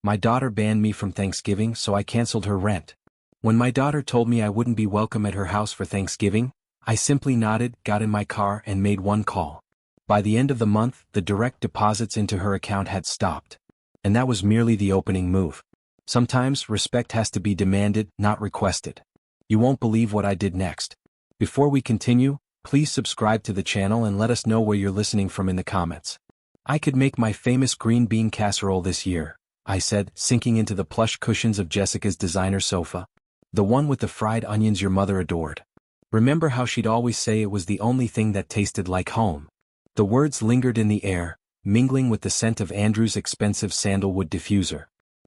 My daughter banned me from Thanksgiving, so I canceled her rent. When my daughter told me I wouldn't be welcome at her house for Thanksgiving, I simply nodded, got in my car and made one call. By the end of the month, the direct deposits into her account had stopped. And that was merely the opening move. Sometimes, respect has to be demanded, not requested. You won't believe what I did next. Before we continue, please subscribe to the channel and let us know where you're listening from in the comments. I could make my famous green bean casserole this year, I said, sinking into the plush cushions of Jessica's designer sofa. The one with the fried onions your mother adored. Remember how she'd always say it was the only thing that tasted like home? The words lingered in the air, mingling with the scent of Andrew's expensive sandalwood diffuser.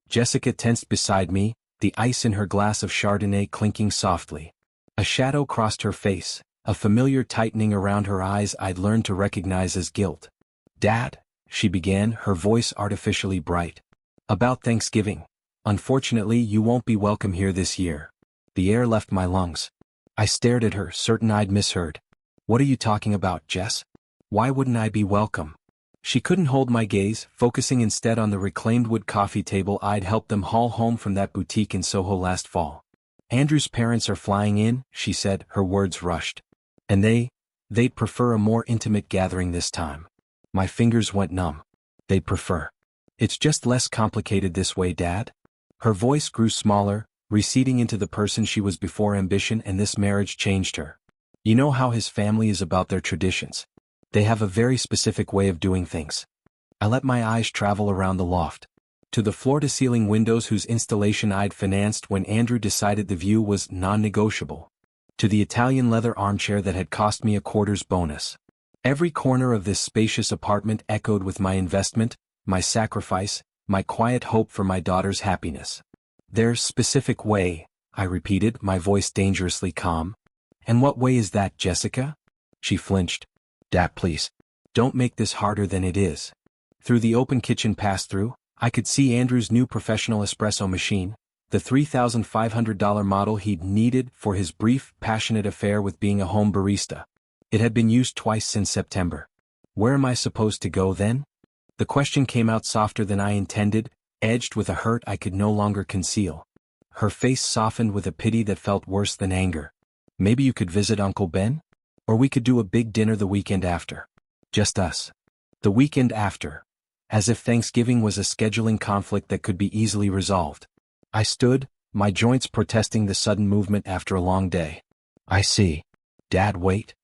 Jessica tensed beside me, the ice in her glass of Chardonnay clinking softly. A shadow crossed her face, a familiar tightening around her eyes I'd learned to recognize as guilt. "Dad," she began, her voice artificially bright. "About Thanksgiving. Unfortunately, you won't be welcome here this year." The air left my lungs. I stared at her, certain I'd misheard. "What are you talking about, Jess? Why wouldn't I be welcome?" She couldn't hold my gaze, focusing instead on the reclaimed wood coffee table I'd helped them haul home from that boutique in Soho last fall. "Andrew's parents are flying in," she said, her words rushed. "And they'd prefer a more intimate gathering this time." My fingers went numb. "They'd prefer. It's just less complicated this way, Dad." Her voice grew smaller, receding into the person she was before ambition and this marriage changed her. "You know how his family is about their traditions. They have a very specific way of doing things." I let my eyes travel around the loft. To the floor-to-ceiling windows whose installation I'd financed when Andrew decided the view was non-negotiable. To the Italian leather armchair that had cost me a quarter's bonus. Every corner of this spacious apartment echoed with my investment, my sacrifice, my quiet hope for my daughter's happiness. "Their specific way," I repeated, my voice dangerously calm. "And what way is that, Jessica?" She flinched. "Dad, please. Don't make this harder than it is." Through the open kitchen pass-through, I could see Andrew's new professional espresso machine, the $3,500 model he'd needed for his brief, passionate affair with being a home barista. It had been used twice since September. "Where am I supposed to go then?" The question came out softer than I intended, edged with a hurt I could no longer conceal. Her face softened with a pity that felt worse than anger. "Maybe you could visit Uncle Ben? Or we could do a big dinner the weekend after. Just us." The weekend after. As if Thanksgiving was a scheduling conflict that could be easily resolved. I stood, my joints protesting the sudden movement after a long day. "I see. Dad, wait."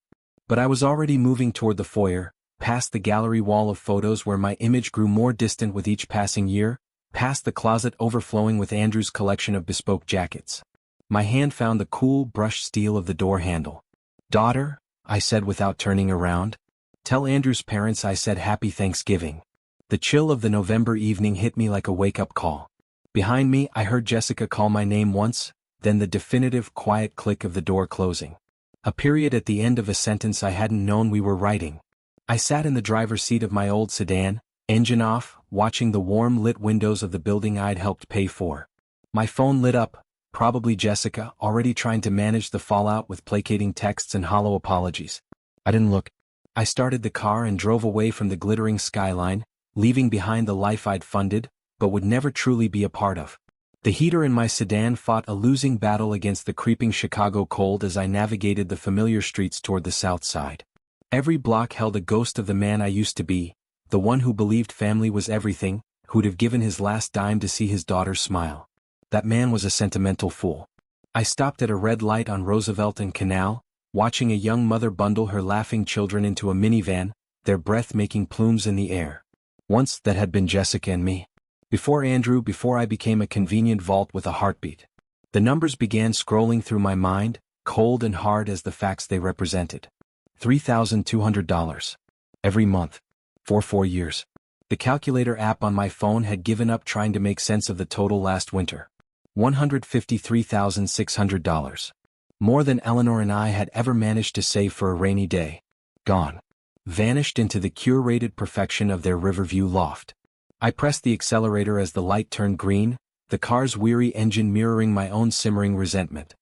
But I was already moving toward the foyer, past the gallery wall of photos where my image grew more distant with each passing year, past the closet overflowing with Andrew's collection of bespoke jackets. My hand found the cool, brushed steel of the door handle. "Daughter," I said without turning around. "Tell Andrew's parents I said Happy Thanksgiving." The chill of the November evening hit me like a wake-up call. Behind me, I heard Jessica call my name once, then the definitive, quiet click of the door closing. A period at the end of a sentence I hadn't known we were writing. I sat in the driver's seat of my old sedan, engine off, watching the warm lit windows of the building I'd helped pay for. My phone lit up, probably Jessica, already trying to manage the fallout with placating texts and hollow apologies. I didn't look. I started the car and drove away from the glittering skyline, leaving behind the life I'd funded, but would never truly be a part of. The heater in my sedan fought a losing battle against the creeping Chicago cold as I navigated the familiar streets toward the south side. Every block held a ghost of the man I used to be, the one who believed family was everything, who'd have given his last dime to see his daughter smile. That man was a sentimental fool. I stopped at a red light on Roosevelt and Canal, watching a young mother bundle her laughing children into a minivan, their breath-making plumes in the air. Once that had been Jessica and me. Before Andrew, before I became a convenient vault with a heartbeat. The numbers began scrolling through my mind, cold and hard as the facts they represented. $3,200. Every month. For 4 years. The calculator app on my phone had given up trying to make sense of the total last winter. $153,600. More than Eleanor and I had ever managed to save for a rainy day. Gone. Vanished into the curated perfection of their Riverview loft. I pressed the accelerator as the light turned green, the car's weary engine mirroring my own simmering resentment.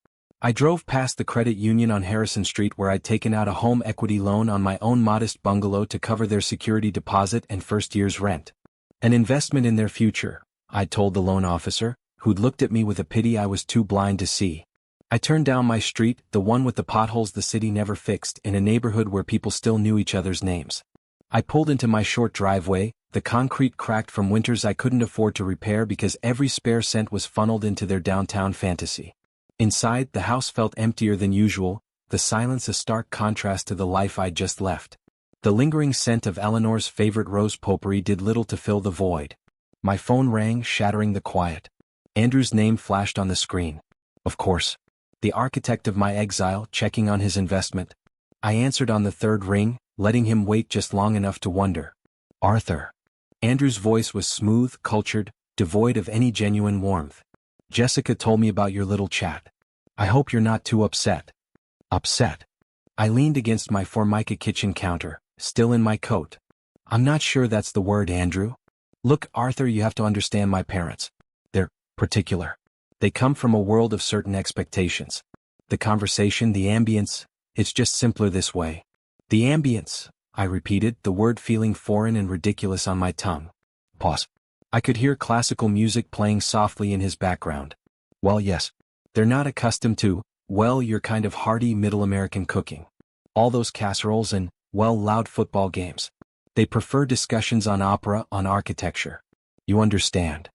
I drove past the credit union on Harrison Street where I'd taken out a home equity loan on my own modest bungalow to cover their security deposit and first year's rent. An investment in their future, I told the loan officer, who'd looked at me with a pity I was too blind to see. I turned down my street, the one with the potholes the city never fixed, in a neighborhood where people still knew each other's names. I pulled into my short driveway, the concrete cracked from winters I couldn't afford to repair because every spare cent was funneled into their downtown fantasy. Inside, the house felt emptier than usual, the silence a stark contrast to the life I'd just left. The lingering scent of Eleanor's favorite rose potpourri did little to fill the void. My phone rang, shattering the quiet. Andrew's name flashed on the screen. Of course. The architect of my exile, checking on his investment. I answered on the third ring, letting him wait just long enough to wonder. Arthur. Andrew's voice was smooth, cultured, devoid of any genuine warmth. Jessica told me about your little chat. I hope you're not too upset. Upset? I leaned against my Formica kitchen counter, still in my coat. I'm not sure that's the word, Andrew. Look, Arthur, you have to understand my parents. They're particular. They come from a world of certain expectations. The conversation, the ambience, it's just simpler this way. The ambience, I repeated, the word feeling foreign and ridiculous on my tongue. Pause. I could hear classical music playing softly in his background. Well, yes. They're not accustomed to, well, your kind of hearty middle American cooking. All those casseroles and, well, loud football games. They prefer discussions on opera, on architecture. You understand.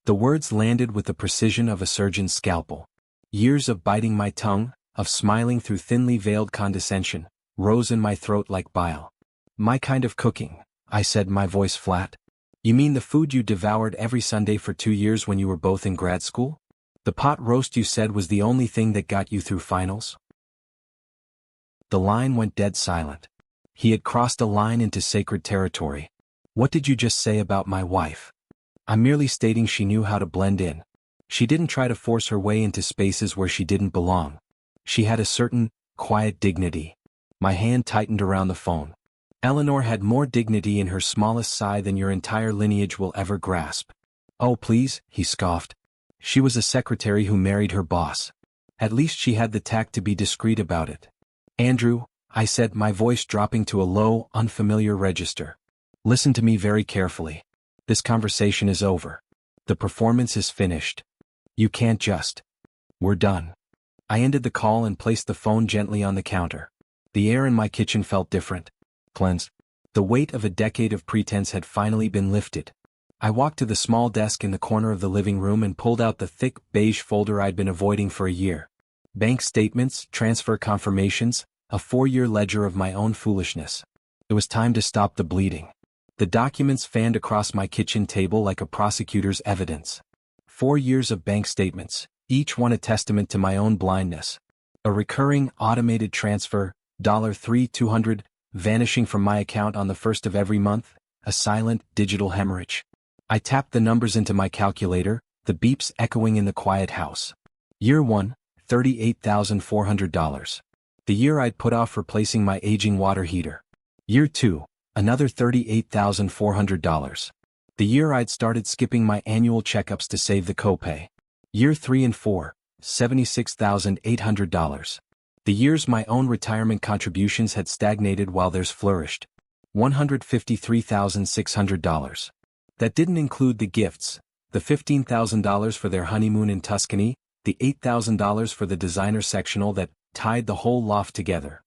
The words landed with the precision of a surgeon's scalpel. Years of biting my tongue, of smiling through thinly veiled condescension, rose in my throat like bile. My kind of cooking, I said, my voice flat. You mean the food you devoured every Sunday for 2 years when you were both in grad school? The pot roast you said was the only thing that got you through finals? The line went dead silent. He had crossed a line into sacred territory. What did you just say about my wife? I'm merely stating she knew how to blend in. She didn't try to force her way into spaces where she didn't belong. She had a certain, quiet dignity. My hand tightened around the phone. Eleanor had more dignity in her smallest sigh than your entire lineage will ever grasp. Oh please, he scoffed. She was a secretary who married her boss. At least she had the tact to be discreet about it. Andrew, I said, my voice dropping to a low, unfamiliar register. Listen to me very carefully. This conversation is over. The performance is finished. You can't just. We're done. I ended the call and placed the phone gently on the counter. The air in my kitchen felt different. Cleansed. The weight of a decade of pretense had finally been lifted. I walked to the small desk in the corner of the living room and pulled out the thick, beige folder I'd been avoiding for a year. Bank statements, transfer confirmations, a 4-year ledger of my own foolishness. It was time to stop the bleeding. The documents fanned across my kitchen table like a prosecutor's evidence. 4 years of bank statements, each one a testament to my own blindness. A recurring, automated transfer, $3,200, vanishing from my account on the first of every month, a silent, digital hemorrhage. I tapped the numbers into my calculator, the beeps echoing in the quiet house. Year 1, $38,400. The year I'd put off replacing my aging water heater. Year 2, another $38,400. The year I'd started skipping my annual checkups to save the copay. Year 3 and 4, $76,800. The years my own retirement contributions had stagnated while theirs flourished. $153,600. That didn't include the gifts, the $15,000 for their honeymoon in Tuscany, the $8,000 for the designer sectional that tied the whole loft together.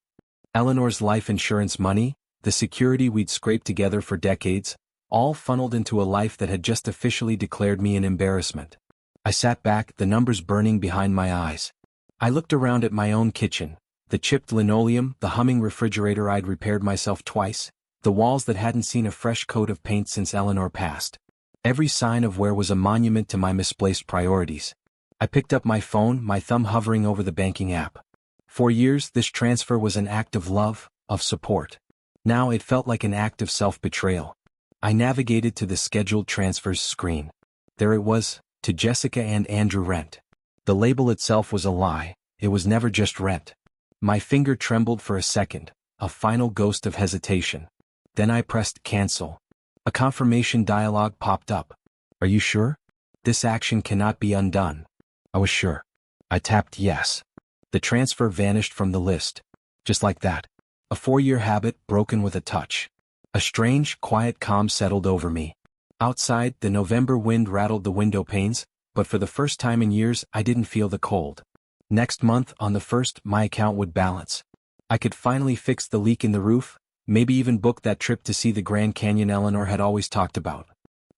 Eleanor's life insurance money, the security we'd scraped together for decades, all funneled into a life that had just officially declared me an embarrassment. I sat back, the numbers burning behind my eyes. I looked around at my own kitchen, the chipped linoleum, the humming refrigerator I'd repaired myself twice, the walls that hadn't seen a fresh coat of paint since Eleanor passed. Every sign of wear was a monument to my misplaced priorities. I picked up my phone, my thumb hovering over the banking app. For years, this transfer was an act of love, of support. Now it felt like an act of self-betrayal. I navigated to the scheduled transfers screen. There it was, to Jessica and Andrew Rent. The label itself was a lie, it was never just rent. My finger trembled for a second, a final ghost of hesitation. Then I pressed cancel. A confirmation dialog popped up. Are you sure? This action cannot be undone. I was sure. I tapped yes. The transfer vanished from the list. Just like that. A 4-year habit broken with a touch. A strange, quiet calm settled over me. Outside, the November wind rattled the window panes, but for the first time in years I didn't feel the cold. Next month, on the 1st, my account would balance. I could finally fix the leak in the roof, maybe even book that trip to see the Grand Canyon Eleanor had always talked about.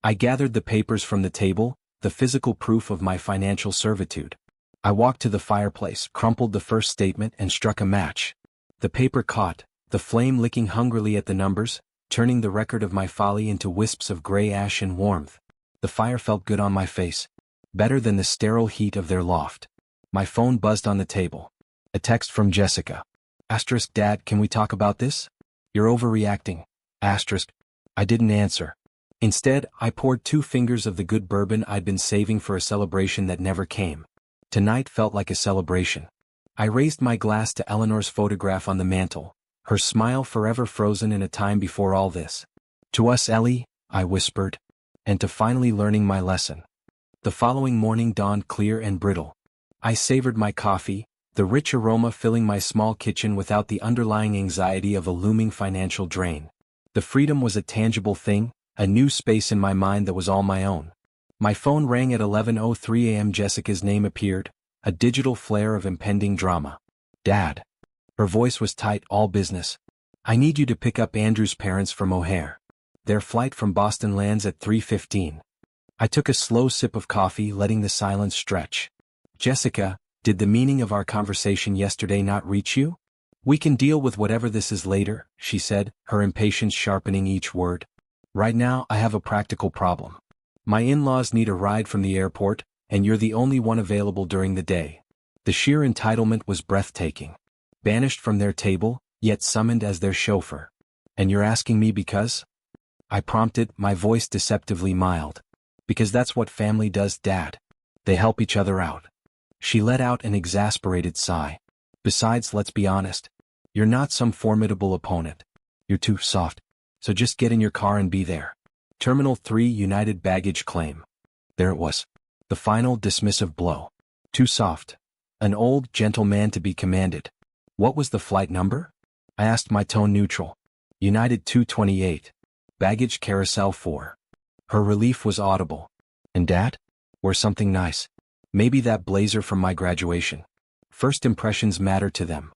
I gathered the papers from the table, the physical proof of my financial servitude. I walked to the fireplace, crumpled the first statement, and struck a match. The paper caught, the flame licking hungrily at the numbers, turning the record of my folly into wisps of gray ash and warmth. The fire felt good on my face, better than the sterile heat of their loft. My phone buzzed on the table. A text from Jessica. *, Dad, can we talk about this? You're overreacting. *. I didn't answer. Instead, I poured 2 fingers of the good bourbon I'd been saving for a celebration that never came. Tonight felt like a celebration. I raised my glass to Eleanor's photograph on the mantel, her smile forever frozen in a time before all this. "To us, Ellie," I whispered, and to finally learning my lesson. The following morning dawned clear and brittle. I savored my coffee, the rich aroma filling my small kitchen without the underlying anxiety of a looming financial drain. The freedom was a tangible thing, a new space in my mind that was all my own. My phone rang at 11:03 a.m. Jessica's name appeared, a digital flare of impending drama. "Dad." Her voice was tight, all business. "I need you to pick up Andrew's parents from O'Hare. Their flight from Boston lands at 3:15. I took a slow sip of coffee, letting the silence stretch. "Jessica, did the meaning of our conversation yesterday not reach you? We can deal with whatever this is later," she said, her impatience sharpening each word. "Right now, I have a practical problem. My in-laws need a ride from the airport, and you're the only one available during the day." The sheer entitlement was breathtaking. Banished from their table, yet summoned as their chauffeur. "And you're asking me because?" I prompted, my voice deceptively mild. "Because that's what family does, Dad. They help each other out." She let out an exasperated sigh. "Besides, let's be honest. You're not some formidable opponent. You're too soft. So just get in your car and be there." Terminal 3 United baggage claim. There it was. The final dismissive blow. Too soft. An old, gentle man to be commanded. What was the flight number? I asked, my tone neutral. United 228. Baggage carousel 4. Her relief was audible. "And Dad? Wear something nice. Maybe that blazer from my graduation. First impressions matter to them."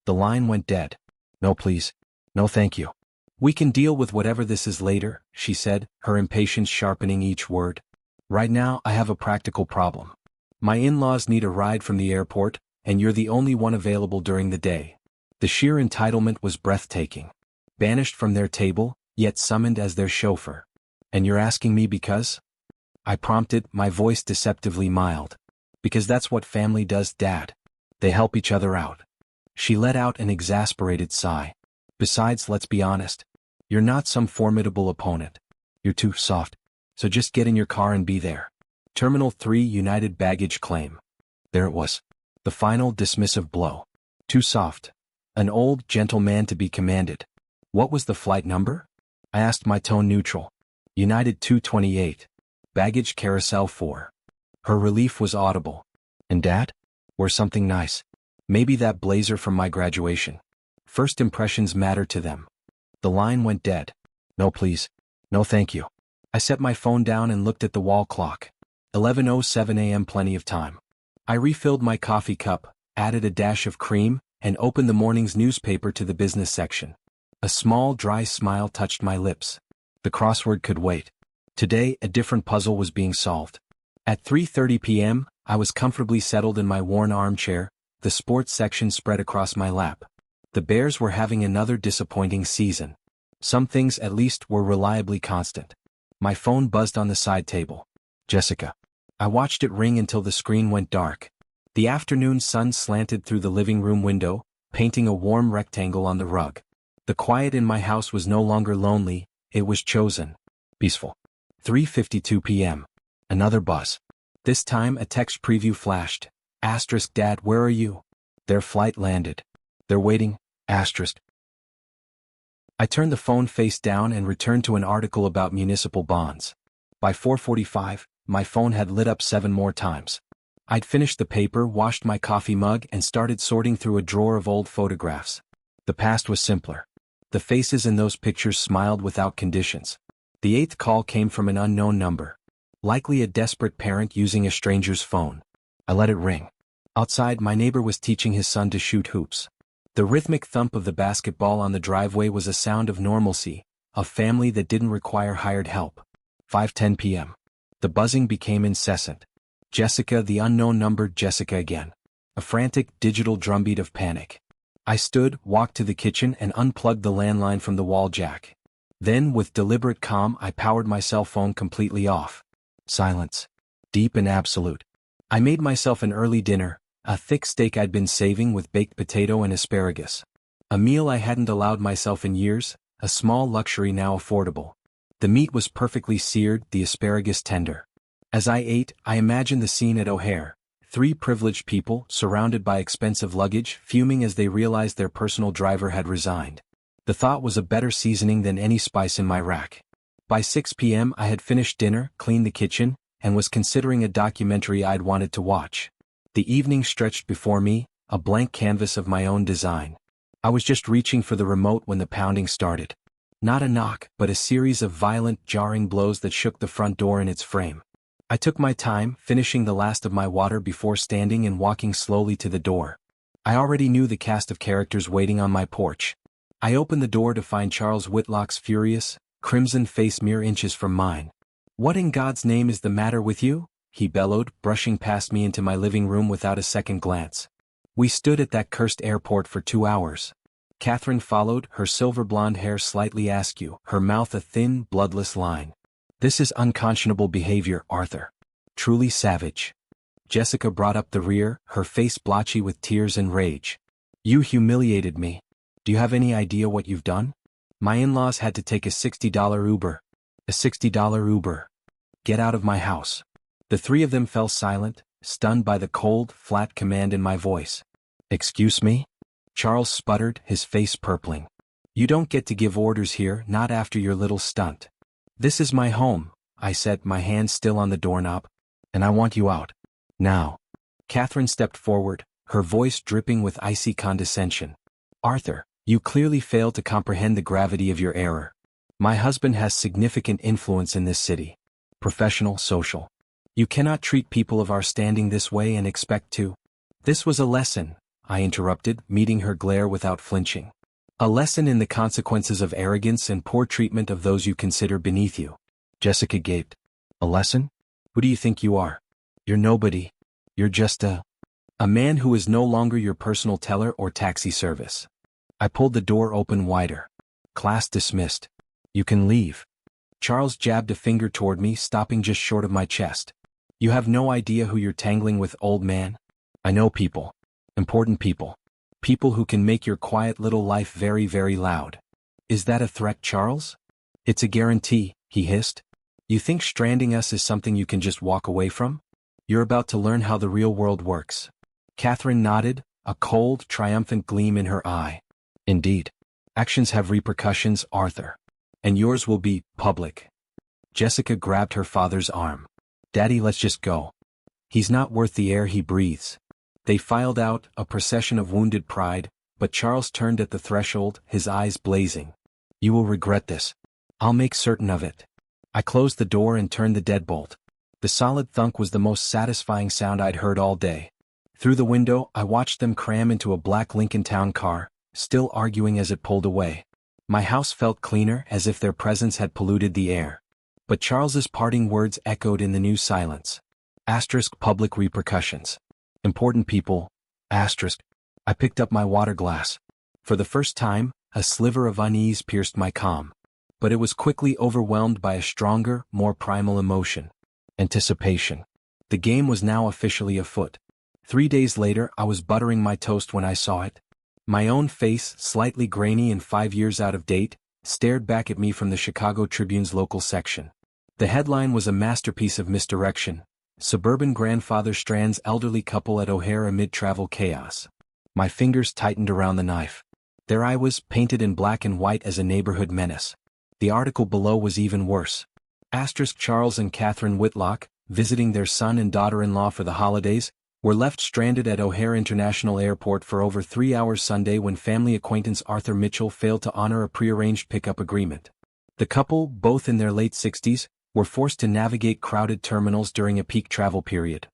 The line went dead. "No please. No thank you. We can deal with whatever this is later," she said, her impatience sharpening each word. "Right now, I have a practical problem. My in-laws need a ride from the airport, and you're the only one available during the day." The sheer entitlement was breathtaking. Banished from their table, yet summoned as their chauffeur. "And you're asking me because?" I prompted, my voice deceptively mild. "Because that's what family does, Dad. They help each other out." She let out an exasperated sigh. "Besides, let's be honest. You're not some formidable opponent. You're too soft. So just get in your car and be there." Terminal 3 United baggage claim. There it was. The final dismissive blow. Too soft. An old, gentle man to be commanded. What was the flight number? I asked, my tone neutral. United 228. Baggage carousel 4. Her relief was audible. "And Dad? Wear something nice. Maybe that blazer from my graduation. First impressions matter to them." The line went dead. "No please. No thank you." I set my phone down and looked at the wall clock. 11:07 a.m. Plenty of time. I refilled my coffee cup, added a dash of cream, and opened the morning's newspaper to the business section. A small, dry smile touched my lips. The crossword could wait. Today, a different puzzle was being solved. At 3:30 p.m., I was comfortably settled in my worn armchair, the sports section spread across my lap. The Bears were having another disappointing season. Some things, at least, were reliably constant. My phone buzzed on the side table. "Jessica." I watched it ring until the screen went dark. The afternoon sun slanted through the living room window, painting a warm rectangle on the rug. The quiet in my house was no longer lonely, it was chosen. Peaceful. 3:52 p.m. Another buzz. This time a text preview flashed. "Dad, where are you?" Their flight landed. "They're waiting." I turned the phone face down and returned to an article about municipal bonds. By 4:45, my phone had lit up 7 more times. I'd finished the paper, washed my coffee mug, and started sorting through a drawer of old photographs. The past was simpler. The faces in those pictures smiled without conditions. The eighth call came from an unknown number. Likely a desperate parent using a stranger's phone. I let it ring. Outside, my neighbor was teaching his son to shoot hoops. The rhythmic thump of the basketball on the driveway was a sound of normalcy, a family that didn't require hired help. 5:10 p.m. The buzzing became incessant. Jessica, the unknown number, Jessica again. A frantic digital drumbeat of panic. I stood, walked to the kitchen and unplugged the landline from the wall jack. Then, with deliberate calm, I powered my cell phone completely off. Silence. Deep and absolute. I made myself an early dinner, a thick steak I'd been saving with baked potato and asparagus. A meal I hadn't allowed myself in years, a small luxury now affordable. The meat was perfectly seared, the asparagus tender. As I ate, I imagined the scene at O'Hare. 3 privileged people, surrounded by expensive luggage, fuming as they realized their personal driver had resigned. The thought was a better seasoning than any spice in my rack. By 6 p.m. I had finished dinner, cleaned the kitchen, and was considering a documentary I'd wanted to watch. The evening stretched before me, a blank canvas of my own design. I was just reaching for the remote when the pounding started. Not a knock, but a series of violent, jarring blows that shook the front door in its frame. I took my time, finishing the last of my water before standing and walking slowly to the door. I already knew the cast of characters waiting on my porch. I opened the door to find Charles Whitlock's furious, crimson face mere inches from mine. "What in God's name is the matter with you?" he bellowed, brushing past me into my living room without a second glance. We stood at that cursed airport for 2 hours. Catherine followed, her silver blonde hair slightly askew, her mouth a thin, bloodless line. "This is unconscionable behavior, Arthur. Truly savage." Jessica brought up the rear, her face blotchy with tears and rage. "You humiliated me. Do you have any idea what you've done? My in-laws had to take a $60 Uber. A $60 Uber. Get out of my house." The 3 of them fell silent, stunned by the cold, flat command in my voice. "Excuse me?" Charles sputtered, his face purpling. "You don't get to give orders here, not after your little stunt." "This is my home," I said, my hand still on the doorknob. "And I want you out. Now." Catherine stepped forward, her voice dripping with icy condescension. "Arthur, you clearly fail to comprehend the gravity of your error. My husband has significant influence in this city. Professional, social. You cannot treat people of our standing this way and expect to." "This was a lesson," I interrupted, meeting her glare without flinching. "A lesson in the consequences of arrogance and poor treatment of those you consider beneath you." Jessica gaped. "A lesson? Who do you think you are? You're nobody. You're just a man who is no longer your personal teller or taxi service." I pulled the door open wider. "Class dismissed. You can leave." Charles jabbed a finger toward me, stopping just short of my chest. "You have no idea who you're tangling with, old man. I know people. Important people. People who can make your quiet little life very, very loud." "Is that a threat, Charles?" "It's a guarantee," he hissed. "You think stranding us is something you can just walk away from? You're about to learn how the real world works." Catherine nodded, a cold, triumphant gleam in her eye. "Indeed. Actions have repercussions, Arthur. And yours will be public." Jessica grabbed her father's arm. "Daddy, let's just go. He's not worth the air he breathes." They filed out, a procession of wounded pride, but Charles turned at the threshold, his eyes blazing. "You will regret this. I'll make certain of it." I closed the door and turned the deadbolt. The solid thunk was the most satisfying sound I'd heard all day. Through the window, I watched them cram into a black Lincoln Town car, still arguing as it pulled away. My house felt cleaner, as if their presence had polluted the air. But Charles's parting words echoed in the new silence. Asterisk public repercussions. Important people. Asterisk. I picked up my water glass. For the first time, a sliver of unease pierced my calm. But it was quickly overwhelmed by a stronger, more primal emotion. Anticipation. The game was now officially afoot. 3 days later, I was buttering my toast when I saw it. My own face, slightly grainy and 5 years out of date, stared back at me from the Chicago Tribune's local section. The headline was a masterpiece of misdirection. Suburban grandfather strands elderly couple at O'Hare amid travel chaos. My fingers tightened around the knife. There I was, painted in black and white as a neighborhood menace. The article below was even worse. Asterisk Charles and Catherine Whitlock, visiting their son and daughter-in-law for the holidays, were left stranded at O'Hare International Airport for over 3 hours Sunday when family acquaintance Arthur Mitchell failed to honor a prearranged pickup agreement. The couple, both in their late 60s, were forced to navigate crowded terminals during a peak travel period.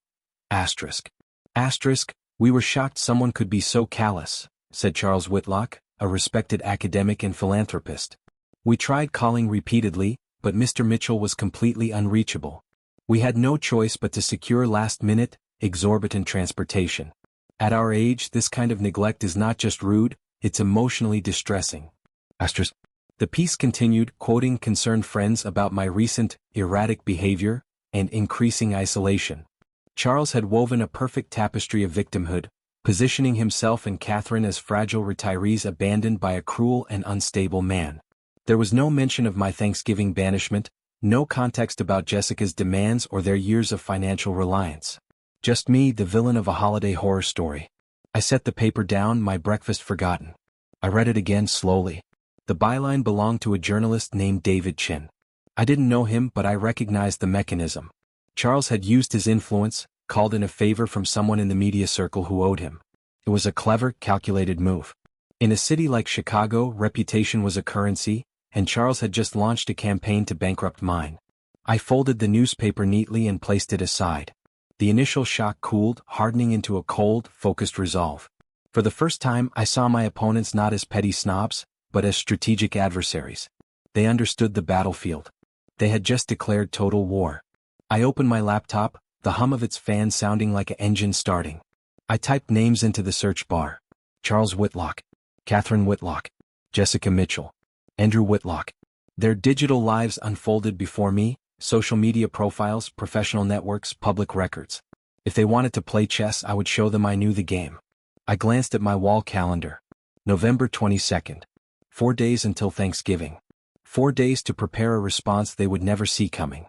Asterisk. Asterisk, we were shocked someone could be so callous, said Charles Whitlock, a respected academic and philanthropist. We tried calling repeatedly, but Mr. Mitchell was completely unreachable. We had no choice but to secure last-minute, exorbitant transportation. At our age, this kind of neglect is not just rude, it's emotionally distressing. Asterisk. The piece continued, quoting concerned friends about my recent, erratic behavior, and increasing isolation. Charles had woven a perfect tapestry of victimhood, positioning himself and Catherine as fragile retirees abandoned by a cruel and unstable man. There was no mention of my Thanksgiving banishment, no context about Jessica's demands or their years of financial reliance. Just me, the villain of a holiday horror story. I set the paper down, my breakfast forgotten. I read it again slowly. The byline belonged to a journalist named David Chin. I didn't know him, but I recognized the mechanism. Charles had used his influence, called in a favor from someone in the media circle who owed him. It was a clever, calculated move. In a city like Chicago, reputation was a currency, and Charles had just launched a campaign to bankrupt mine. I folded the newspaper neatly and placed it aside. The initial shock cooled, hardening into a cold, focused resolve. For the first time, I saw my opponents not as petty snobs, but as strategic adversaries. They understood the battlefield. They had just declared total war. I opened my laptop, the hum of its fan sounding like an engine starting. I typed names into the search bar. Charles Whitlock, Catherine Whitlock, Jessica Mitchell, Andrew Whitlock. Their digital lives unfolded before me, social media profiles, professional networks, public records. If they wanted to play chess, I would show them I knew the game. I glanced at my wall calendar. November 22nd. 4 days until Thanksgiving. 4 days to prepare a response they would never see coming.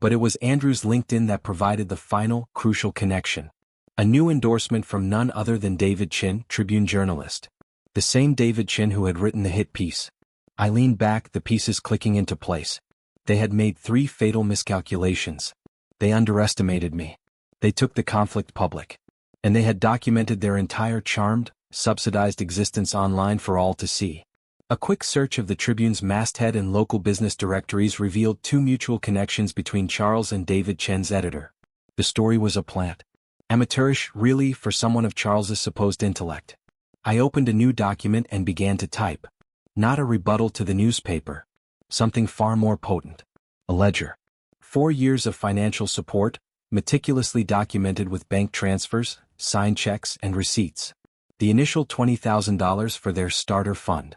But it was Andrew's LinkedIn that provided the final, crucial connection. A new endorsement from none other than David Chin, Tribune journalist. The same David Chin who had written the hit piece. I leaned back, the pieces clicking into place. They had made 3 fatal miscalculations. They underestimated me. They took the conflict public. And they had documented their entire charmed, subsidized existence online for all to see. A quick search of the Tribune's masthead and local business directories revealed 2 mutual connections between Charles and David Chin's editor. The story was a plant. Amateurish, really, for someone of Charles's supposed intellect. I opened a new document and began to type. Not a rebuttal to the newspaper. Something far more potent. A ledger. 4 years of financial support, meticulously documented with bank transfers, signed checks, and receipts. The initial $20,000 for their starter fund.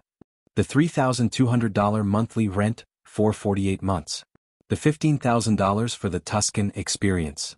The $3,200 monthly rent, for 48 months. The $15,000 for the Tuscan experience.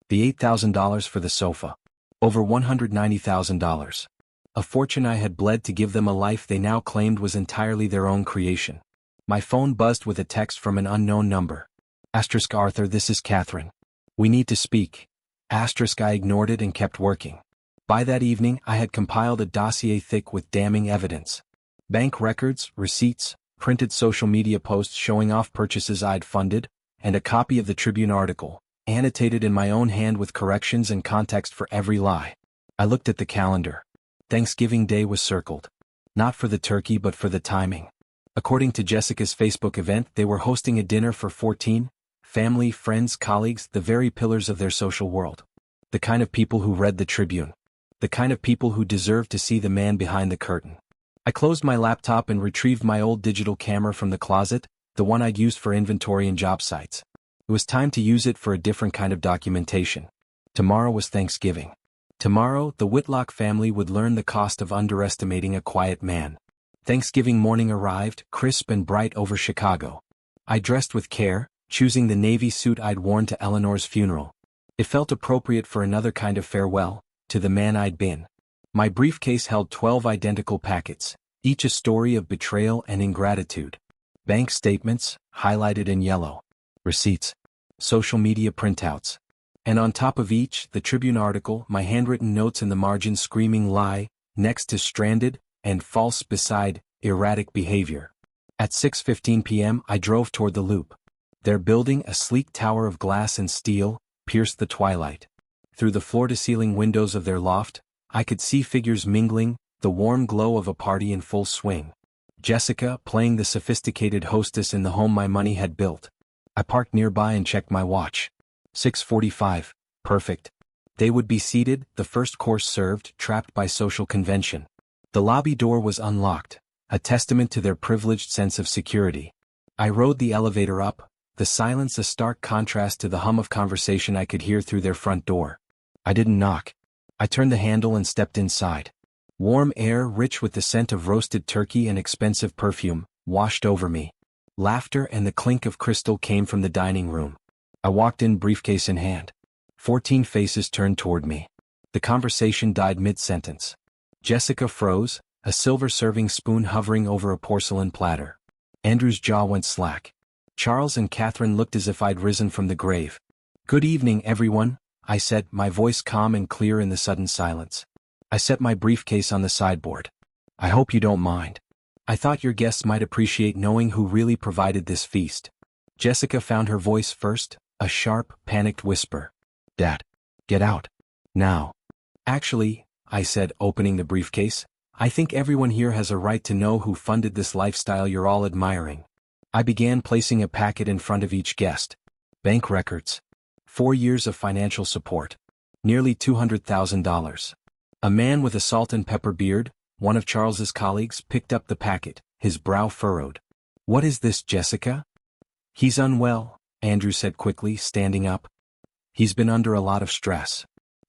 The $8,000 for the sofa. Over $190,000. A fortune I had bled to give them a life they now claimed was entirely their own creation. My phone buzzed with a text from an unknown number. Asterisk Arthur, this is Catherine. We need to speak. Asterisk I ignored it and kept working. By that evening I had compiled a dossier thick with damning evidence. Bank records, receipts, printed social media posts showing off purchases I'd funded, and a copy of the Tribune article, annotated in my own hand with corrections and context for every lie. I looked at the calendar. Thanksgiving Day was circled. Not for the turkey but for the timing. According to Jessica's Facebook event, they were hosting a dinner for 14, family, friends, colleagues, the very pillars of their social world. The kind of people who read the Tribune. The kind of people who deserved to see the man behind the curtain. I closed my laptop and retrieved my old digital camera from the closet, the one I'd used for inventory and job sites. It was time to use it for a different kind of documentation. Tomorrow was Thanksgiving. Tomorrow, the Whitlock family would learn the cost of underestimating a quiet man. Thanksgiving morning arrived, crisp and bright over Chicago. I dressed with care, choosing the navy suit I'd worn to Eleanor's funeral. It felt appropriate for another kind of farewell, to the man I'd been. My briefcase held 12 identical packets, each a story of betrayal and ingratitude. Bank statements, highlighted in yellow. Receipts. Social media printouts. And on top of each, the Tribune article, my handwritten notes in the margin screaming lie, next to stranded, and false beside, erratic behavior. At 6:15 p.m. I drove toward the Loop. Their building, a sleek tower of glass and steel, pierced the twilight. Through the floor-to-ceiling windows of their loft, I could see figures mingling, the warm glow of a party in full swing. Jessica, playing the sophisticated hostess in the home my money had built. I parked nearby and checked my watch. 6:45, perfect. They would be seated, the first course served, trapped by social convention. The lobby door was unlocked, a testament to their privileged sense of security. I rode the elevator up, the silence a stark contrast to the hum of conversation I could hear through their front door. I didn't knock. I turned the handle and stepped inside. Warm air, rich with the scent of roasted turkey and expensive perfume, washed over me. Laughter and the clink of crystal came from the dining room. I walked in, briefcase in hand. 14 faces turned toward me. The conversation died mid-sentence. Jessica froze, a silver serving spoon hovering over a porcelain platter. Andrew's jaw went slack. Charles and Catherine looked as if I'd risen from the grave. "Good evening, everyone," I said, my voice calm and clear in the sudden silence. I set my briefcase on the sideboard. "I hope you don't mind. I thought your guests might appreciate knowing who really provided this feast." Jessica found her voice first, a sharp, panicked whisper. "Dad, get out. Now." "Actually," I said, opening the briefcase, "I think everyone here has a right to know who funded this lifestyle you're all admiring." I began placing a packet in front of each guest. Bank records. 4 years of financial support. Nearly $200,000. A man with a salt and pepper beard, one of Charles's colleagues, picked up the packet, his brow furrowed. "What is this, Jessica?" "He's unwell," Andrew said quickly, standing up. "He's been under a lot of stress.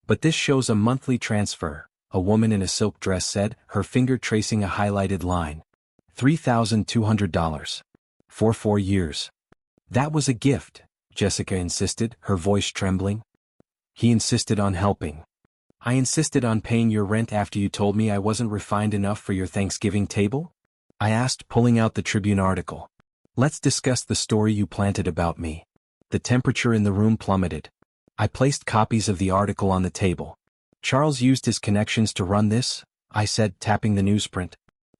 But this shows a monthly transfer," a woman in a silk dress said, her finger tracing a highlighted line. $3,200. For 4 years. "That was a gift," Jessica insisted, her voice trembling. "He insisted on helping. I insisted on paying your rent after you told me I wasn't refined enough for your Thanksgiving table?" I asked, pulling out the Tribune article. "Let's discuss the story you planted about me." The temperature in the room plummeted. I placed copies of the article on the table. "Charles used his connections to run this," I said, tapping the newsprint.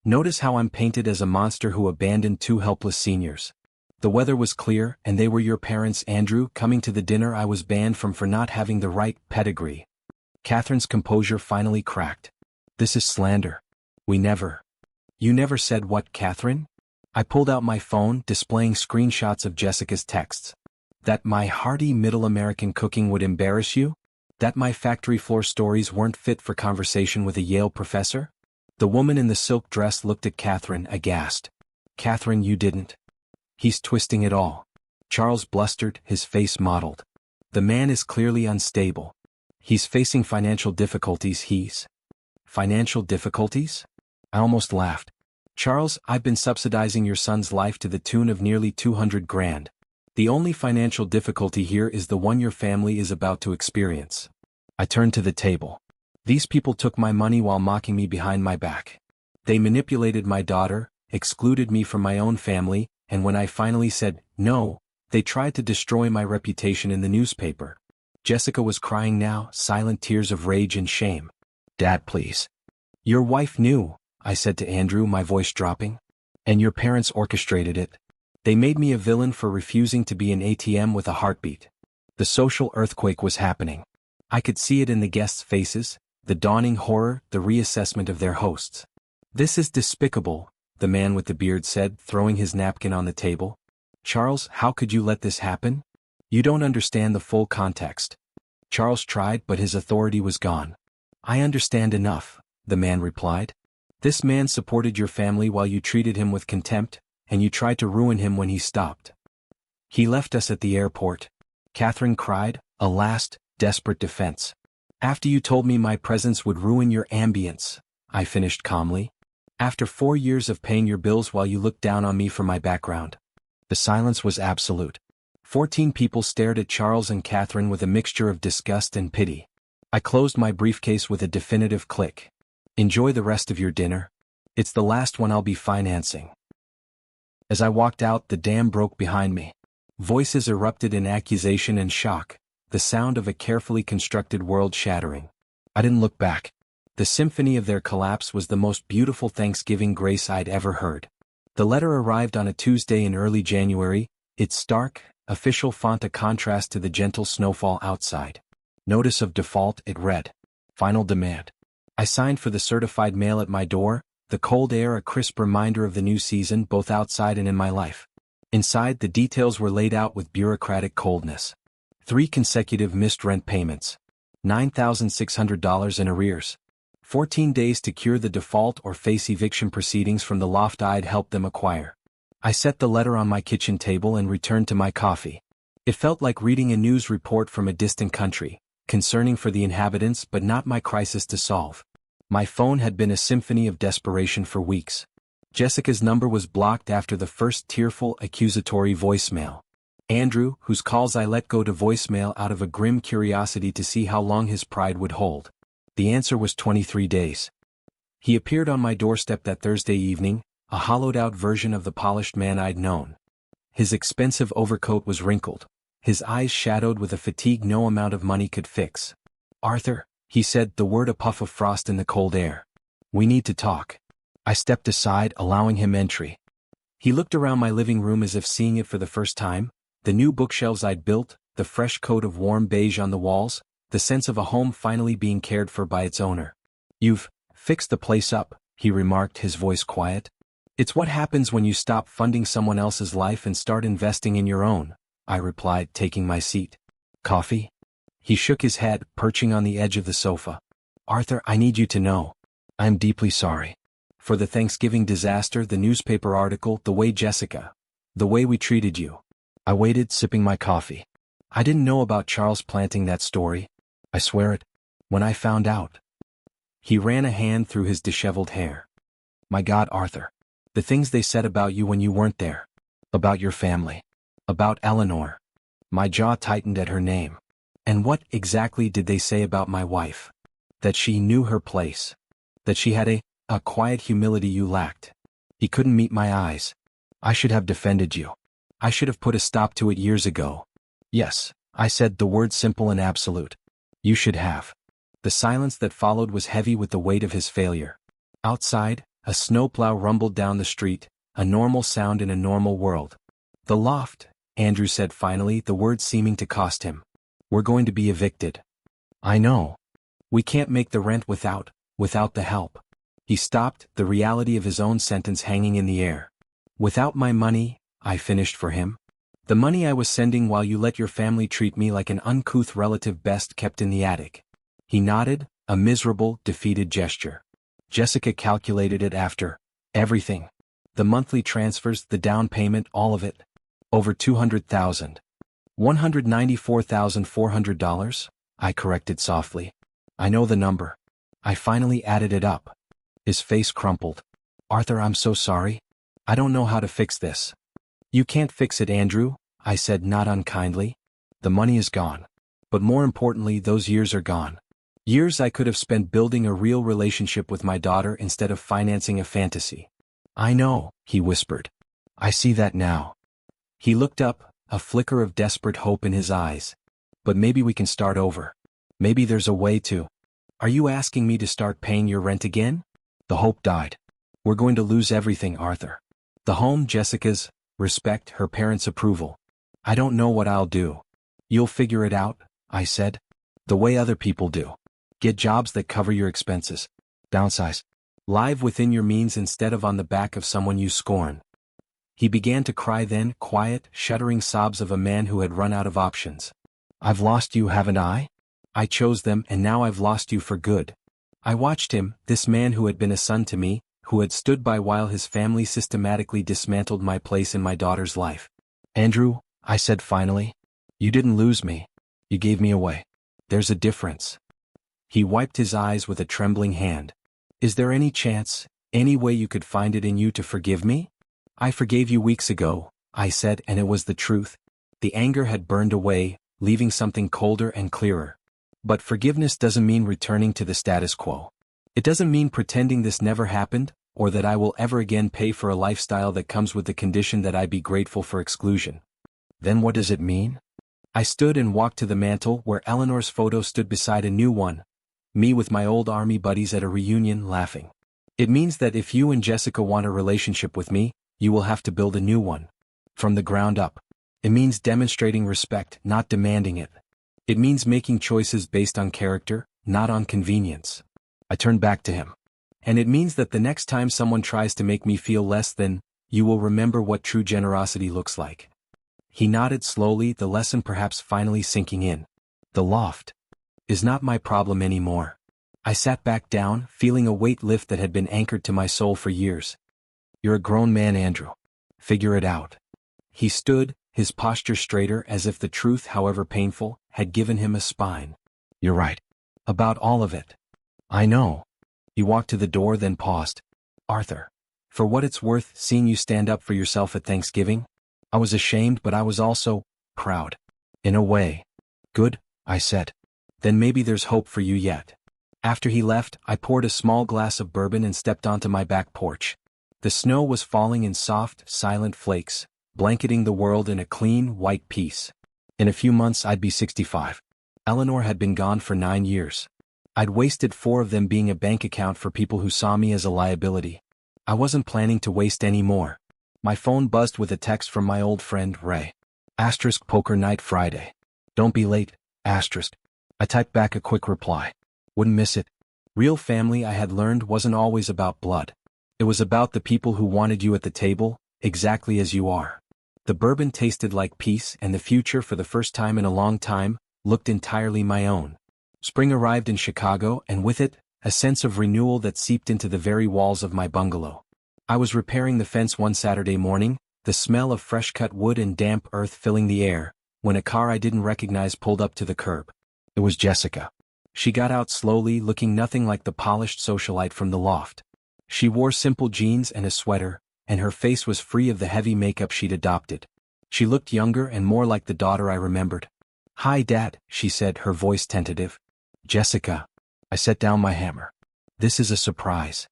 "Notice how I'm painted as a monster who abandoned 2 helpless seniors. The weather was clear, and they were your parents, Andrew, coming to the dinner I was banned from for not having the right pedigree." Catherine's composure finally cracked. "This is slander. We never." "You never said what, Catherine?" I pulled out my phone, displaying screenshots of Jessica's texts. "That my hearty Middle American cooking would embarrass you? That my factory floor stories weren't fit for conversation with a Yale professor?" The woman in the silk dress looked at Catherine, aghast. "Catherine, you didn't." "He's twisting it all," Charles blustered, his face mottled. "The man is clearly unstable. He's facing financial difficulties. Financial difficulties?" I almost laughed. "Charles, I've been subsidizing your son's life to the tune of nearly 200 grand. The only financial difficulty here is the one your family is about to experience." I turned to the table. "These people took my money while mocking me behind my back. They manipulated my daughter, excluded me from my own family, and when I finally said, no, they tried to destroy my reputation in the newspaper." Jessica was crying now, silent tears of rage and shame. "Dad, please." "Your wife knew," I said to Andrew, my voice dropping. "And your parents orchestrated it. They made me a villain for refusing to be an ATM with a heartbeat." The social earthquake was happening. I could see it in the guests' faces, the dawning horror, the reassessment of their hosts. "This is despicable," the man with the beard said, throwing his napkin on the table. "Charles, how could you let this happen? You don't understand the full context." Charles tried, but his authority was gone. "I understand enough," the man replied. "This man supported your family while you treated him with contempt, and you tried to ruin him when he stopped. He left us at the airport." Catherine cried, a last, desperate defense. "After you told me my presence would ruin your ambience," I finished calmly. "After 4 years of paying your bills while you looked down on me for my background." The silence was absolute. 14 people stared at Charles and Catherine with a mixture of disgust and pity. I closed my briefcase with a definitive click. "Enjoy the rest of your dinner. It's the last one I'll be financing." As I walked out, the dam broke behind me. Voices erupted in accusation and shock, the sound of a carefully constructed world shattering. I didn't look back. The symphony of their collapse was the most beautiful Thanksgiving grace I'd ever heard. The letter arrived on a Tuesday in early January, its stark, official font a contrast to the gentle snowfall outside. "Notice of default," it read. "Final demand." I signed for the certified mail at my door, The cold air a crisp reminder of the new season both outside and in my life. Inside, the details were laid out with bureaucratic coldness. 3 consecutive missed rent payments. $9,600 in arrears. 14 days to cure the default or face eviction proceedings from the loft I'd helped them acquire. I set the letter on my kitchen table and returned to my coffee. It felt like reading a news report from a distant country, concerning for the inhabitants but not my crisis to solve. My phone had been a symphony of desperation for weeks. Jessica's number was blocked after the first tearful, accusatory voicemail. Andrew, whose calls I let go to voicemail out of a grim curiosity to see how long his pride would hold. The answer was 23 days. He appeared on my doorstep that Thursday evening, a hollowed-out version of the polished man I'd known. His expensive overcoat was wrinkled, his eyes shadowed with a fatigue no amount of money could fix. "Arthur," he said, the word a puff of frost in the cold air. "We need to talk." I stepped aside, allowing him entry. He looked around my living room as if seeing it for the first time, the new bookshelves I'd built, the fresh coat of warm beige on the walls, the sense of a home finally being cared for by its owner. "You've fixed the place up," he remarked, his voice quiet. "It's what happens when you stop funding someone else's life and start investing in your own," I replied, taking my seat. "Coffee?" He shook his head, perching on the edge of the sofa. "Arthur, I need you to know. I am deeply sorry. For the Thanksgiving disaster, the newspaper article, the way the way we treated you." I waited, sipping my coffee. I didn't know about Charles planting that story. I swear it. When I found out. He ran a hand through his disheveled hair. "My God, Arthur. The things they said about you when you weren't there. About your family. About Eleanor." My jaw tightened at her name. "And what exactly did they say about my wife?" "That she knew her place. That she had a quiet humility you lacked." He couldn't meet my eyes. "I should have defended you. I should have put a stop to it years ago." "Yes," I said, the word simple and absolute. "You should have." The silence that followed was heavy with the weight of his failure. Outside, a snowplow rumbled down the street, a normal sound in a normal world. "The loft," Andrew said finally, the word seeming to cost him. "We're going to be evicted." "I know. We can't make the rent without the help." He stopped, the reality of his own sentence hanging in the air. "Without my money," I finished for him. "The money I was sending while you let your family treat me like an uncouth relative best kept in the attic." He nodded, a miserable, defeated gesture. "Jessica calculated it after everything. The monthly transfers, the down payment, all of it. Over $200,000. $194,400, I corrected softly. "I know the number. I finally added it up." His face crumpled. "Arthur, I'm so sorry. I don't know how to fix this." "You can't fix it, Andrew," I said, not unkindly. "The money is gone. But more importantly, those years are gone. Years I could have spent building a real relationship with my daughter instead of financing a fantasy." "I know," he whispered. "I see that now." He looked up, a flicker of desperate hope in his eyes. "But maybe we can start over. Maybe there's a way to." "Are you asking me to start paying your rent again?" The hope died. "We're going to lose everything, Arthur. The home, Jessica's respect, her parents' approval. I don't know what I'll do." "You'll figure it out," I said. "The way other people do. Get jobs that cover your expenses. Downsize. Live within your means instead of on the back of someone you scorn." He began to cry then, quiet, shuddering sobs of a man who had run out of options. "I've lost you, haven't I? I chose them, and now I've lost you for good." I watched him, this man who had been a son to me, who had stood by while his family systematically dismantled my place in my daughter's life. "Andrew," I said finally, "you didn't lose me. You gave me away. There's a difference." He wiped his eyes with a trembling hand. "Is there any chance, any way you could find it in you to forgive me?" "I forgave you weeks ago," I said, and it was the truth. The anger had burned away, leaving something colder and clearer. But forgiveness doesn't mean returning to the status quo. It doesn't mean pretending this never happened, or that I will ever again pay for a lifestyle that comes with the condition that I be grateful for exclusion. Then what does it mean? I stood and walked to the mantel where Eleanor's photo stood beside a new one, me with my old army buddies at a reunion laughing. "It means that if you and Jessica want a relationship with me, you will have to build a new one. From the ground up. It means demonstrating respect, not demanding it. It means making choices based on character, not on convenience." I turned back to him. And it means that the next time someone tries to make me feel less than, you will remember what true generosity looks like. He nodded slowly, the lesson perhaps finally sinking in. The loft is not my problem anymore. I sat back down, feeling a weight lift that had been anchored to my soul for years. You're a grown man, Andrew. Figure it out. He stood, his posture straighter as if the truth, however painful, had given him a spine. You're right. About all of it. I know. He walked to the door, then paused. Arthur. For what it's worth, seeing you stand up for yourself at Thanksgiving, I was ashamed, but I was also proud. In a way. Good, I said. Then maybe there's hope for you yet. After he left, I poured a small glass of bourbon and stepped onto my back porch. The snow was falling in soft, silent flakes, blanketing the world in a clean, white peace. In a few months I'd be 65. Eleanor had been gone for 9 years. I'd wasted 4 of them being a bank account for people who saw me as a liability. I wasn't planning to waste any more. My phone buzzed with a text from my old friend, Ray. * poker night Friday. Don't be late, *. I typed back a quick reply. Wouldn't miss it. Real family, I had learned, wasn't always about blood. It was about the people who wanted you at the table, exactly as you are. The bourbon tasted like peace, and the future, for the first time in a long time, looked entirely my own. Spring arrived in Chicago, and with it, a sense of renewal that seeped into the very walls of my bungalow. I was repairing the fence one Saturday morning, the smell of fresh-cut wood and damp earth filling the air, when a car I didn't recognize pulled up to the curb. It was Jessica. She got out slowly, looking nothing like the polished socialite from the loft. She wore simple jeans and a sweater, and her face was free of the heavy makeup she'd adopted. She looked younger and more like the daughter I remembered. Hi, Dad, she said, her voice tentative. Jessica. I set down my hammer. This is a surprise.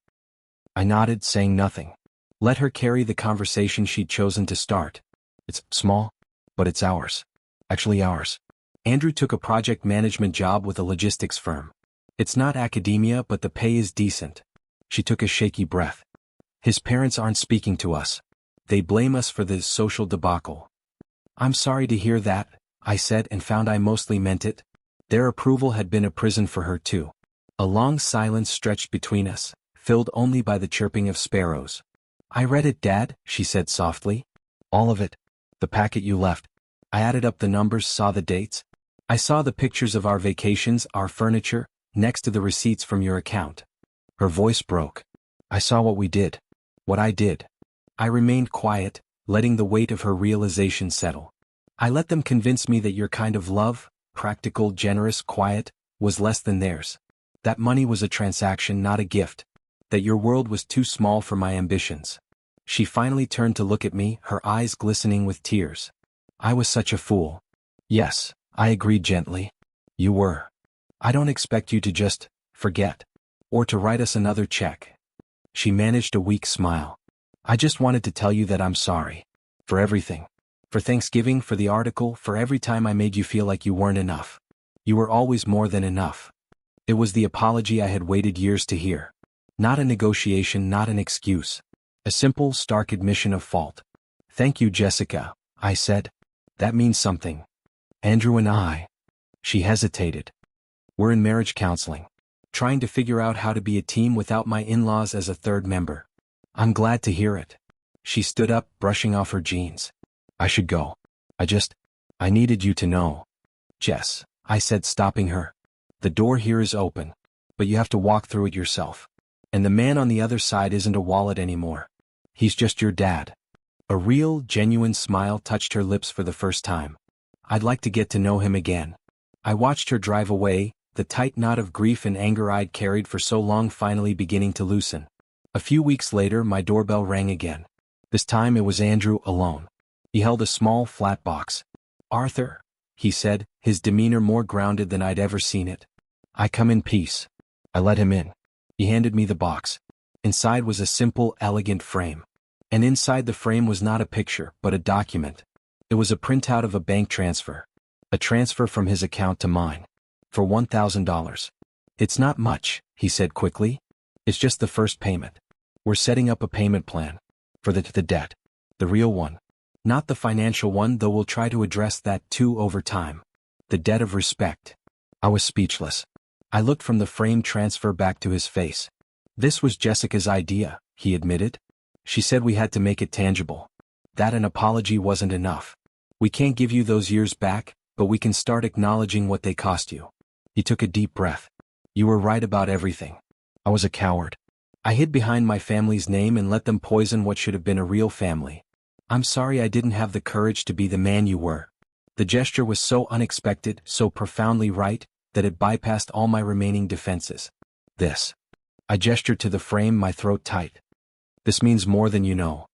I nodded, saying nothing. Let her carry the conversation she'd chosen to start. It's small, but it's ours. Actually ours. Andrew took a project management job with a logistics firm. It's not academia, but the pay is decent. She took a shaky breath. His parents aren't speaking to us. They blame us for this social debacle. I'm sorry to hear that, I said, and found I mostly meant it. Their approval had been a prison for her too. A long silence stretched between us, filled only by the chirping of sparrows. I read it, Dad, she said softly. All of it. The packet you left. I added up the numbers, saw the dates. I saw the pictures of our vacations, our furniture, next to the receipts from your account. Her voice broke. I saw what we did. What I did. I remained quiet, letting the weight of her realization settle. I let them convince me that your kind of love, practical, generous, quiet, was less than theirs. That money was a transaction, not a gift. That your world was too small for my ambitions. She finally turned to look at me, her eyes glistening with tears. I was such a fool. Yes, I agreed gently. You were. I don't expect you to just forget. Or to write us another check. She managed a weak smile. I just wanted to tell you that I'm sorry. For everything. For Thanksgiving, for the article, for every time I made you feel like you weren't enough. You were always more than enough. It was the apology I had waited years to hear. Not a negotiation, not an excuse. A simple, stark admission of fault. Thank you, Jessica, I said. That means something. Andrew and I. She hesitated. We're in marriage counseling. Trying to figure out how to be a team without my in-laws as a third member. I'm glad to hear it. She stood up, brushing off her jeans. I should go. I needed you to know. Jess, I said, stopping her. The door here is open, but you have to walk through it yourself. And the man on the other side isn't a wallet anymore. He's just your dad. A real, genuine smile touched her lips for the first time. I'd like to get to know him again. I watched her drive away, the tight knot of grief and anger I'd carried for so long finally beginning to loosen. A few weeks later, my doorbell rang again. This time it was Andrew, alone. He held a small, flat box. Arthur, he said, his demeanor more grounded than I'd ever seen it. I come in peace. I let him in. He handed me the box. Inside was a simple, elegant frame. And inside the frame was not a picture, but a document. It was a printout of a bank transfer. A transfer from his account to mine. For $1,000. It's not much, he said quickly. It's just the first payment. We're setting up a payment plan. For the debt. The real one. Not the financial one, though we'll try to address that too over time. The debt of respect. I was speechless. I looked from the frame transfer back to his face. This was Jessica's idea, he admitted. She said we had to make it tangible. That an apology wasn't enough. We can't give you those years back, but we can start acknowledging what they cost you. He took a deep breath. You were right about everything. I was a coward. I hid behind my family's name and let them poison what should have been a real family. I'm sorry I didn't have the courage to be the man you were. The gesture was so unexpected, so profoundly right, that it bypassed all my remaining defenses. This. I gestured to the frame, my throat tight. This means more than you know.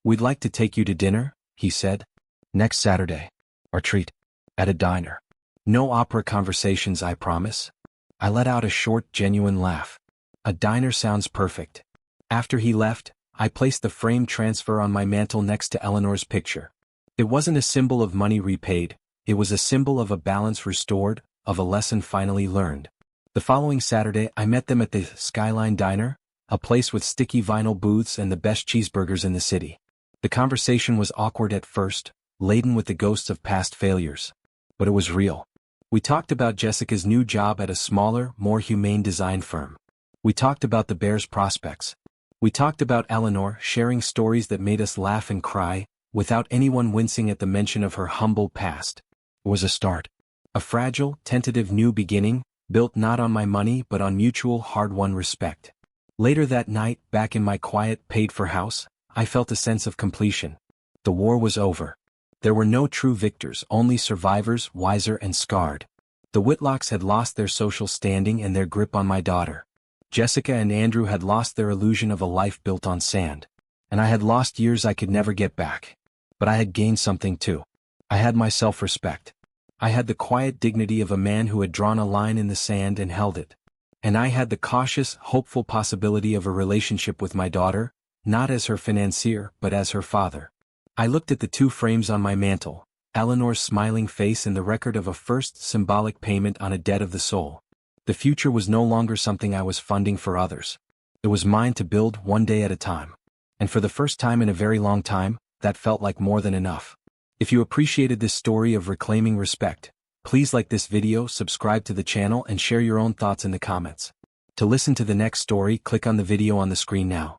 We'd like to take you to dinner, he said. Next Saturday. Our treat. At a diner. No opera conversations, I promise. I let out a short, genuine laugh. A diner sounds perfect. After he left, I placed the frame transfer on my mantel next to Eleanor's picture. It wasn't a symbol of money repaid, it was a symbol of a balance restored, of a lesson finally learned. The following Saturday I met them at the Skyline Diner, a place with sticky vinyl booths and the best cheeseburgers in the city. The conversation was awkward at first, laden with the ghosts of past failures. But it was real. We talked about Jessica's new job at a smaller, more humane design firm. We talked about the Bears' prospects. We talked about Eleanor sharing stories that made us laugh and cry, without anyone wincing at the mention of her humble past. It was a start. A fragile, tentative new beginning, built not on my money but on mutual hard-won respect. Later that night, back in my quiet, paid-for house, I felt a sense of completion. The war was over. There were no true victors, only survivors, wiser and scarred. The Whitlocks had lost their social standing and their grip on my daughter. Jessica and Andrew had lost their illusion of a life built on sand. And I had lost years I could never get back. But I had gained something too. I had my self-respect. I had the quiet dignity of a man who had drawn a line in the sand and held it. And I had the cautious, hopeful possibility of a relationship with my daughter, not as her financier but as her father. I looked at the two frames on my mantel, Eleanor's smiling face and the record of a first symbolic payment on a debt of the soul. The future was no longer something I was funding for others. It was mine to build one day at a time. And for the first time in a very long time, that felt like more than enough. If you appreciated this story of reclaiming respect, please like this video, subscribe to the channel and share your own thoughts in the comments. To listen to the next story, click on the video on the screen now.